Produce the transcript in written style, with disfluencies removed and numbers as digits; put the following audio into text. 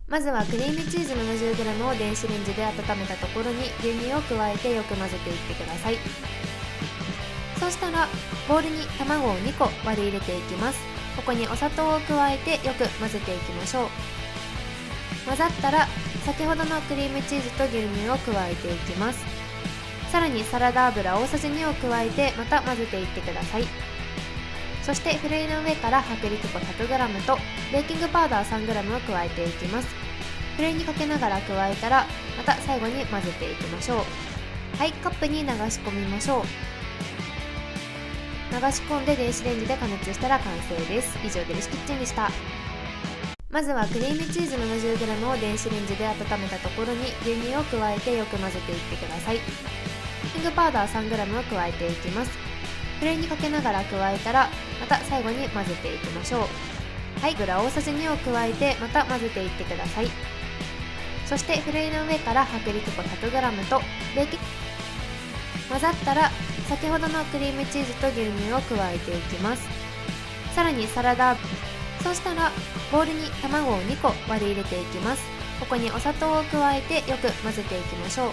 まずはクリームチーズ 70g を電子レンジで温めたところに牛乳を加えてよく混ぜていってください。そうしたらボウルに卵を2個割り入れていきます。ここにお砂糖を加えてよく混ぜていきましょう。混ざったら先ほどのクリームチーズと牛乳を加えていきます。さらにサラダ油大さじ2を加えてまた混ぜていってください。そしてフライの上から薄力粉 100g とベーキングパウダー 3g を加えていきます。フライにかけながら加えたらまた最後に混ぜていきましょう。はい、カップに流し込みましょう。流し込んで電子レンジで加熱したら完成です。以上、デリシキッチンでした。まずはクリームチーズ 70g を電子レンジで温めたところに牛乳を加えてよく混ぜていってください。ベーキングパウダー 3g を加えていきます。フライにかけながら加えたらまた最後に混ぜていきましょう。はい、油大さじ2を加えてまた混ぜていってください。そしてフライの上から薄力粉 100g とベーキング混ざったら先ほどのクリームチーズと牛乳を加えていきます。さらにサラダ油、そうしたらボウルに卵を2個割り入れていきます。ここにお砂糖を加えてよく混ぜていきましょう。